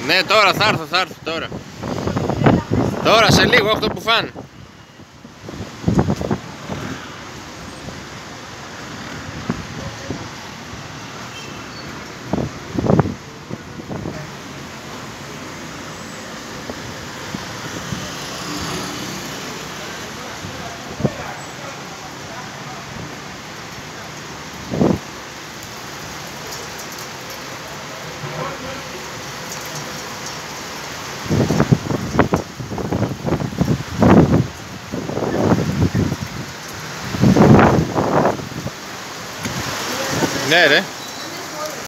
Ναι, τώρα θα έρθω τώρα. Τώρα σε λίγο, 8 που φάνε. Ναι ρε.